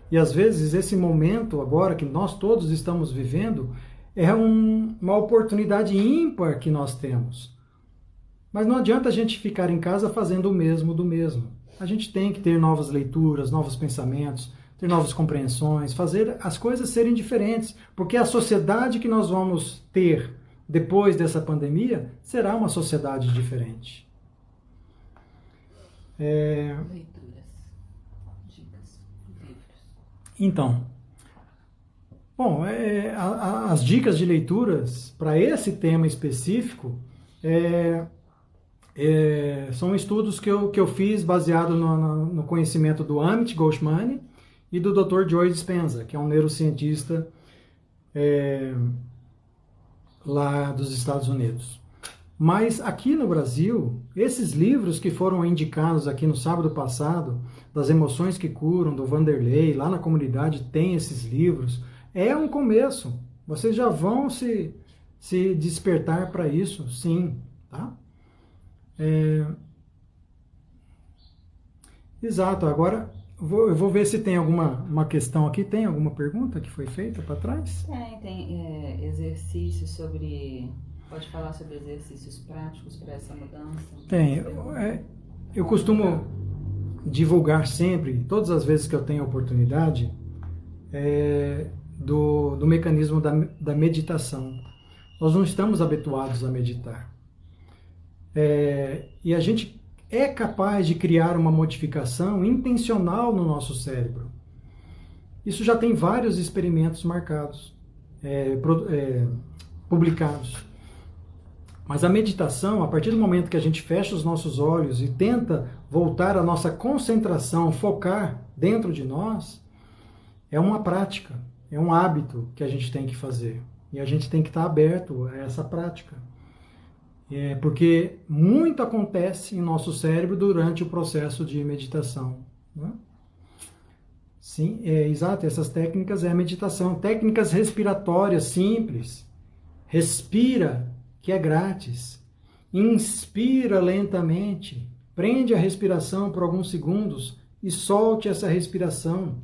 E às vezes esse momento agora que nós todos estamos vivendo é uma oportunidade ímpar que nós temos. Mas não adianta a gente ficar em casa fazendo o mesmo do mesmo. A gente tem que ter novas leituras, novos pensamentos, ter novas compreensões, fazer as coisas serem diferentes, porque a sociedade que nós vamos ter depois dessa pandemia será uma sociedade diferente. Leituras, dicas, livros. Então, bom, as dicas de leituras para esse tema específico são estudos que eu fiz baseado no conhecimento do Amit Goswami e do Dr. Joe Dispenza, que é um neurocientista lá dos Estados Unidos. Mas aqui no Brasil, esses livros que foram indicados aqui no sábado passado, das Emoções que Curam, do Vanderlei, lá na comunidade tem esses livros, é um começo. Vocês já vão se despertar para isso, sim, tá? Exato. Agora, eu vou ver se tem uma questão aqui. Tem alguma pergunta que foi feita para trás? Tem exercícios sobre... Pode falar sobre exercícios práticos para essa mudança? Tem. Eu costumo divulgar sempre, todas as vezes que eu tenho a oportunidade, do mecanismo da meditação. Nós não estamos habituados a meditar. E a gente é capaz de criar uma modificação intencional no nosso cérebro. Isso já tem vários experimentos marcados, publicados. Mas a meditação, a partir do momento que a gente fecha os nossos olhos e tenta voltar a nossa concentração, focar dentro de nós, é uma prática, é um hábito que a gente tem que fazer. E a gente tem que estar aberto a essa prática. Porque muito acontece em nosso cérebro durante o processo de meditação. Né? Sim, exato, essas técnicas é a meditação. Técnicas respiratórias simples. Respira, que é grátis. Inspira lentamente. Prende a respiração por alguns segundos e solte essa respiração.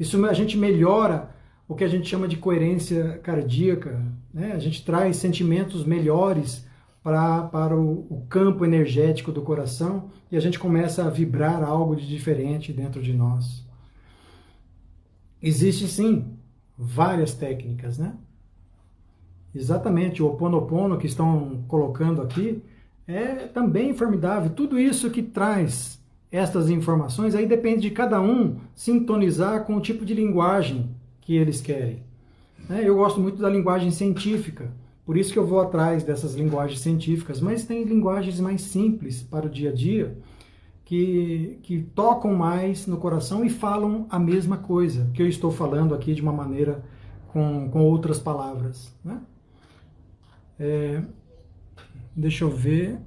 Isso a gente melhora o que a gente chama de coerência cardíaca. Né? A gente traz sentimentos melhores para o campo energético do coração e a gente começa a vibrar algo de diferente dentro de nós. Existem, sim, várias técnicas, né? Exatamente, o Ho Oponopono que estão colocando aqui é também formidável. Tudo isso que traz estas informações, aí depende de cada um sintonizar com o tipo de linguagem que eles querem. Eu gosto muito da linguagem científica, por isso que eu vou atrás dessas linguagens científicas, mas tem linguagens mais simples para o dia a dia, que tocam mais no coração e falam a mesma coisa que eu estou falando aqui de uma maneira com outras palavras. Né? Deixa eu ver.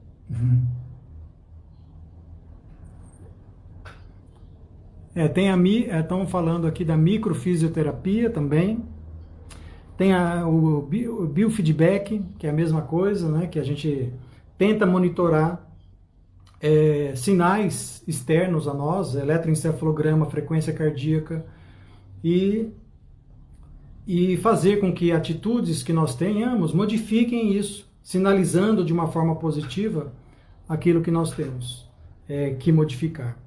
Estão falando aqui da microfisioterapia também. Tem o biofeedback, que é a mesma coisa, né? Que a gente tenta monitorar sinais externos a nós, eletroencefalograma, frequência cardíaca, e fazer com que atitudes que nós tenhamos modifiquem isso, sinalizando de uma forma positiva aquilo que nós temos que modificar.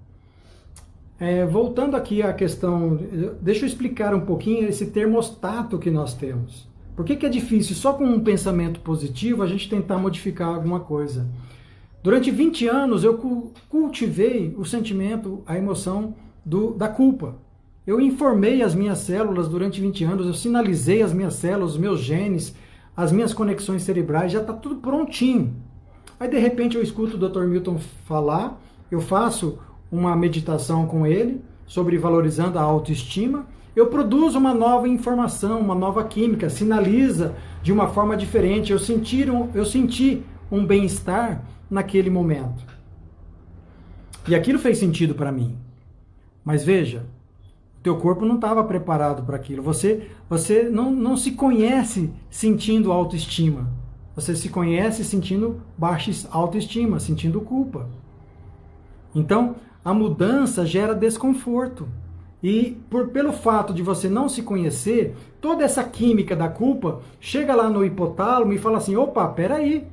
Voltando aqui à questão, deixa eu explicar um pouquinho esse termostato que nós temos. Por que é difícil, só com um pensamento positivo, a gente tentar modificar alguma coisa? Durante 20 anos eu cultivei o sentimento, a emoção da culpa. Eu informei as minhas células durante 20 anos, eu sinalizei as minhas células, os meus genes, as minhas conexões cerebrais, já está tudo prontinho. Aí de repente eu escuto o Dr. Milton falar, eu faço uma meditação com ele sobre valorizando a autoestima, eu produzo uma nova informação, uma nova química, sinaliza de uma forma diferente, eu senti um bem-estar naquele momento. E aquilo fez sentido para mim. Mas veja, teu corpo não estava preparado para aquilo. Você não se conhece sentindo autoestima. Você se conhece sentindo baixa autoestima, sentindo culpa. Então, a mudança gera desconforto. E pelo fato de você não se conhecer, toda essa química da culpa chega lá no hipotálamo e fala assim, opa, peraí,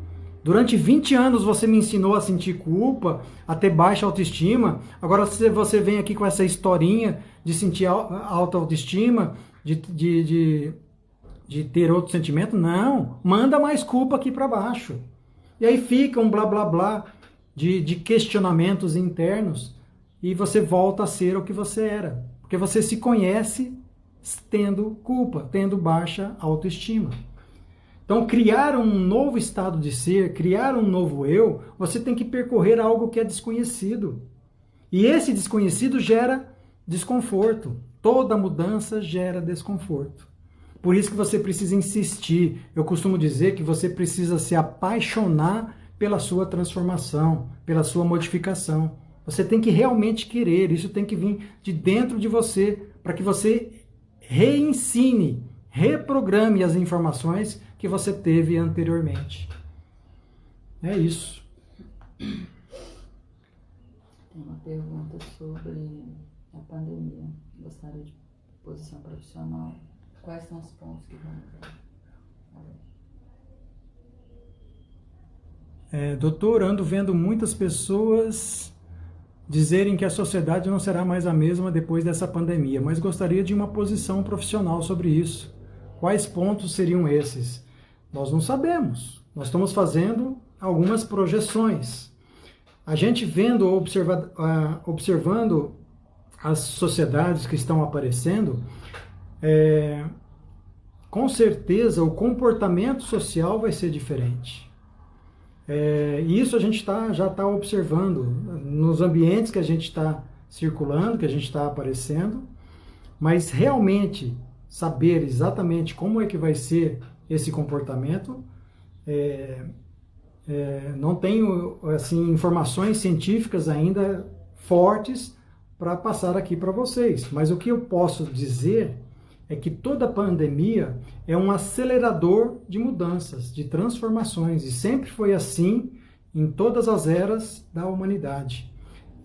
durante 20 anos você me ensinou a sentir culpa, a ter baixa autoestima, agora você vem aqui com essa historinha de sentir alta autoestima, de ter outro sentimento. Não, manda mais culpa aqui para baixo. E aí fica um blá blá blá de questionamentos internos e você volta a ser o que você era. Porque você se conhece tendo culpa, tendo baixa autoestima. Então, criar um novo estado de ser, criar um novo eu, você tem que percorrer algo que é desconhecido. E esse desconhecido gera desconforto. Toda mudança gera desconforto. Por isso que você precisa insistir. Eu costumo dizer que você precisa se apaixonar pela sua transformação, pela sua modificação. Você tem que realmente querer, isso tem que vir de dentro de você, para que você reensine, reprograme as informações que você teve anteriormente. É isso. Tem uma pergunta sobre a pandemia. Gostaria de posição profissional. Quais são os pontos que vão mudar? Doutor, ando vendo muitas pessoas dizerem que a sociedade não será mais a mesma depois dessa pandemia, mas gostaria de uma posição profissional sobre isso. Quais pontos seriam esses? Nós não sabemos. Nós estamos fazendo algumas projeções. A gente vendo, observando as sociedades que estão aparecendo, com certeza o comportamento social vai ser diferente. E isso a gente já está observando nos ambientes que a gente está circulando, que a gente está aparecendo, mas realmente saber exatamente como é que vai ser esse comportamento, não tenho assim, informações científicas ainda fortes para passar aqui para vocês, mas o que eu posso dizer é que toda pandemia é um acelerador de mudanças, de transformações, e sempre foi assim em todas as eras da humanidade.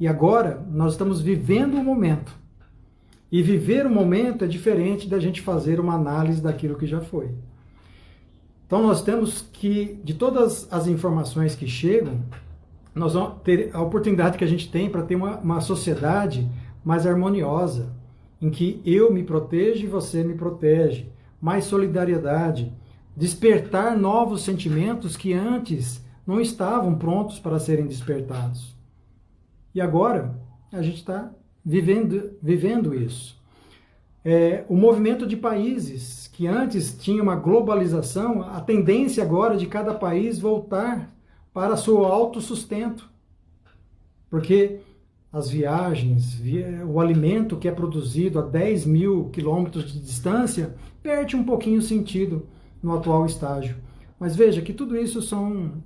E agora nós estamos vivendo um momento. E viver o momento é diferente da gente fazer uma análise daquilo que já foi. Então nós temos que, de todas as informações que chegam, nós vamos ter a oportunidade que a gente tem para ter uma sociedade mais harmoniosa, em que eu me protejo e você me protege, mais solidariedade, despertar novos sentimentos que antes não estavam prontos para serem despertados. E agora a gente está vivendo isso. O movimento de países que antes tinha uma globalização, a tendência agora de cada país voltar para seu autossustento. Porque as viagens, o alimento que é produzido a 10 mil quilômetros de distância, perde um pouquinho o sentido no atual estágio. Mas veja que tudo isso são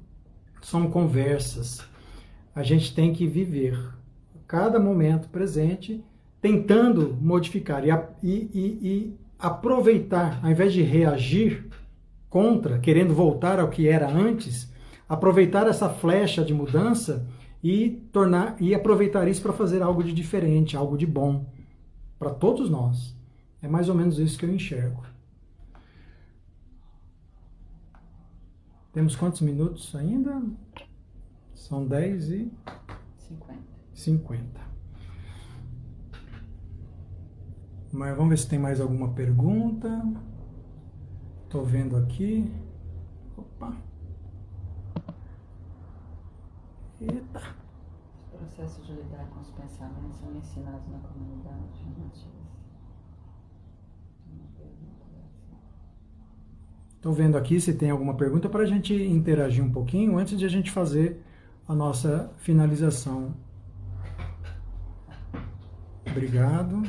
conversas. A gente tem que viver cada momento presente, tentando modificar e aproveitar, ao invés de reagir contra, querendo voltar ao que era antes, aproveitar essa flecha de mudança e aproveitar isso para fazer algo de diferente, algo de bom para todos nós. É mais ou menos isso que eu enxergo. Temos quantos minutos ainda? São 10:50. Mas vamos ver se tem mais alguma pergunta. Estou vendo aqui. Opa. Eita. Os processos de lidar com os pensamentos são ensinados na comunidade, Matias. Estou vendo aqui se tem alguma pergunta para a gente interagir um pouquinho antes de a gente fazer a nossa finalização. Obrigado.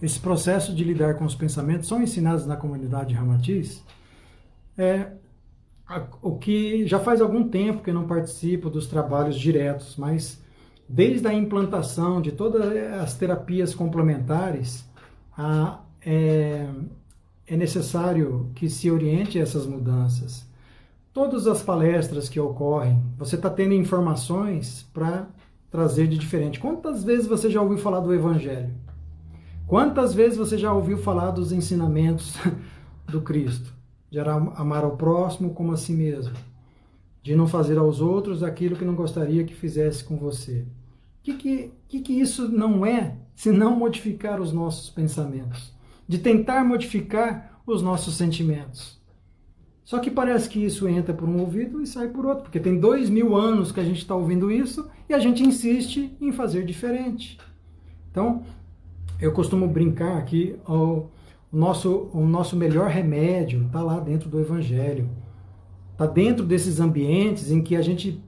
Esse processo de lidar com os pensamentos são ensinados na comunidade Ramatiz? O que já faz algum tempo que eu não participo dos trabalhos diretos, mas desde a implantação de todas as terapias complementares, é necessário que se oriente essas mudanças. Todas as palestras que ocorrem, você está tendo informações para trazer de diferente. Quantas vezes você já ouviu falar do Evangelho? Quantas vezes você já ouviu falar dos ensinamentos do Cristo? De amar ao próximo como a si mesmo. De não fazer aos outros aquilo que não gostaria que fizesse com você. O que isso não é, se não modificar os nossos pensamentos? De tentar modificar os nossos sentimentos. Só que parece que isso entra por um ouvido e sai por outro, porque tem 2000 anos que a gente está ouvindo isso e a gente insiste em fazer diferente. Então, eu costumo brincar que o nosso melhor remédio está lá dentro do Evangelho. Está dentro desses ambientes em que a gente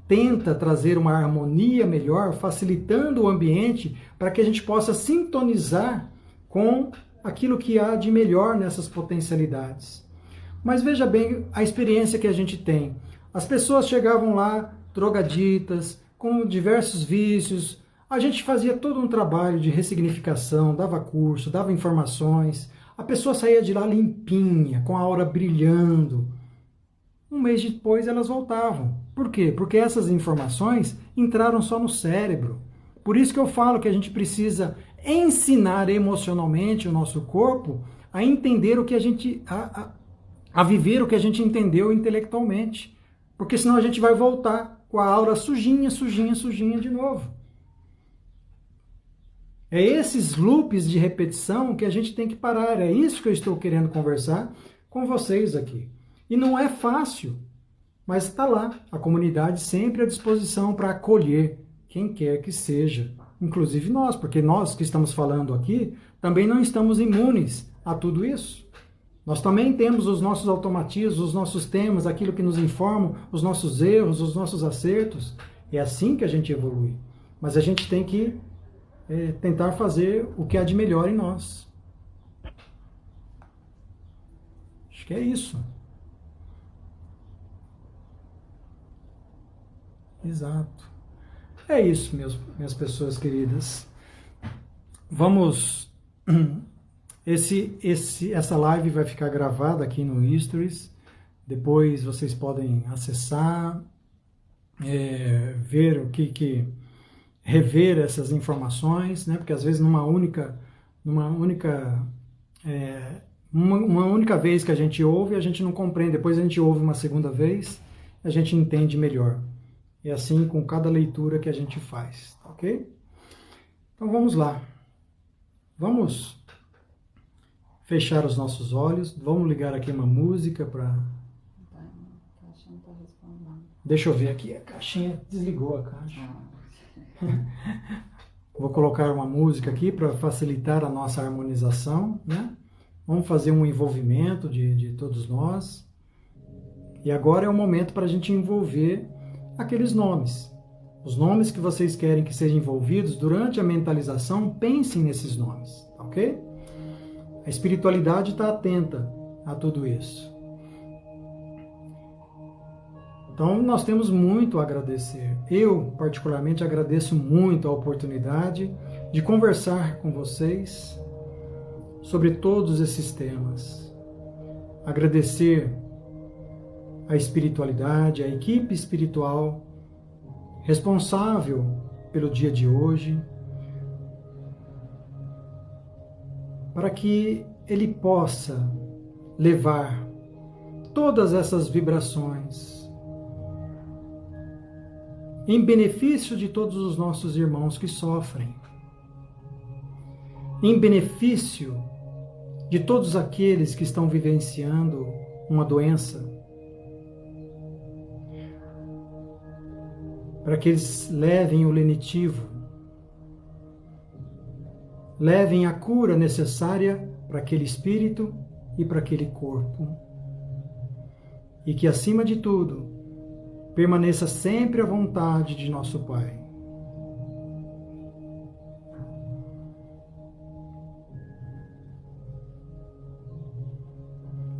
tenta trazer uma harmonia melhor, facilitando o ambiente para que a gente possa sintonizar com aquilo que há de melhor nessas potencialidades. Mas veja bem a experiência que a gente tem. As pessoas chegavam lá drogaditas, com diversos vícios. A gente fazia todo um trabalho de ressignificação, dava curso, dava informações. A pessoa saía de lá limpinha, com a aura brilhando. Um mês depois elas voltavam. Por quê? Porque essas informações entraram só no cérebro. Por isso que eu falo que a gente precisa ensinar emocionalmente o nosso corpo a entender o que a gente. A viver o que a gente entendeu intelectualmente. Porque senão a gente vai voltar com a aura sujinha, sujinha, sujinha de novo. É esses loops de repetição que a gente tem que parar. É isso que eu estou querendo conversar com vocês aqui. E não é fácil, mas está lá. A comunidade sempre à disposição para acolher quem quer que seja. Inclusive nós, porque nós que estamos falando aqui também não estamos imunes a tudo isso. Nós também temos os nossos automatismos, os nossos temas, aquilo que nos informam, os nossos erros, os nossos acertos. É assim que a gente evolui. Mas a gente tem que tentar fazer o que há de melhor em nós. Acho que é isso. Exato. É isso, minhas pessoas queridas. Vamos... Essa live vai ficar gravada aqui no Stories. Depois vocês podem acessar, ver o que rever essas informações, né? Porque às vezes uma única vez que a gente ouve, a gente não compreende. Depois a gente ouve uma segunda vez, a gente entende melhor. É assim com cada leitura que a gente faz, ok? Então vamos lá. Vamos fechar os nossos olhos. Vamos ligar aqui uma música para... A caixa não está respondendo. Deixa eu ver aqui. A caixinha desligou a caixa. Vou colocar uma música aqui para facilitar a nossa harmonização, né? Vamos fazer um envolvimento de todos nós. E agora é o momento para a gente envolver aqueles nomes. Os nomes que vocês querem que sejam envolvidos durante a mentalização, pensem nesses nomes, ok? A espiritualidade está atenta a tudo isso. Então, nós temos muito a agradecer. Eu, particularmente, agradeço muito a oportunidade de conversar com vocês sobre todos esses temas. Agradecer a espiritualidade, a equipe espiritual responsável pelo dia de hoje, para que ele possa levar todas essas vibrações em benefício de todos os nossos irmãos que sofrem, em benefício de todos aqueles que estão vivenciando uma doença, para que eles levem o lenitivo, levem a cura necessária para aquele espírito e para aquele corpo. E que, acima de tudo, permaneça sempre à vontade de nosso Pai.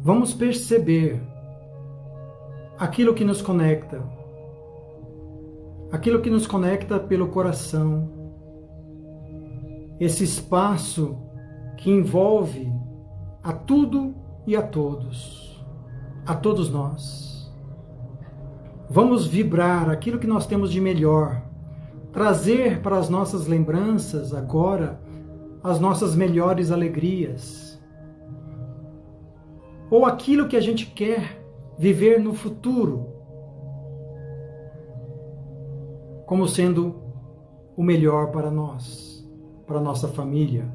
Vamos perceber aquilo que nos conecta, aquilo que nos conecta pelo coração, esse espaço que envolve a tudo e a todos nós. Vamos vibrar aquilo que nós temos de melhor, trazer para as nossas lembranças agora as nossas melhores alegrias, ou aquilo que a gente quer viver no futuro, como sendo o melhor para nós, para a nossa família,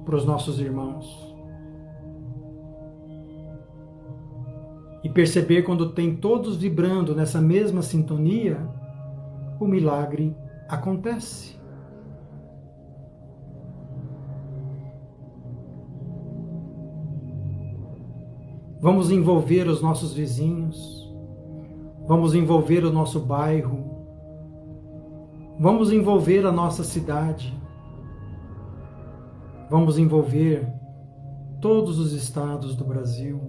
para os nossos irmãos. E perceber quando tem todos vibrando nessa mesma sintonia, o milagre acontece. Vamos envolver os nossos vizinhos, vamos envolver o nosso bairro, vamos envolver a nossa cidade, vamos envolver todos os estados do Brasil,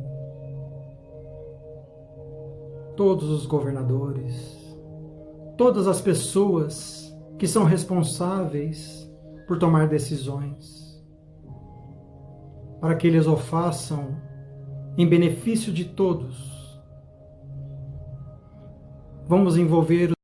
todos os governadores, todas as pessoas que são responsáveis por tomar decisões. para que eles o façam em benefício de todos. Vamos envolver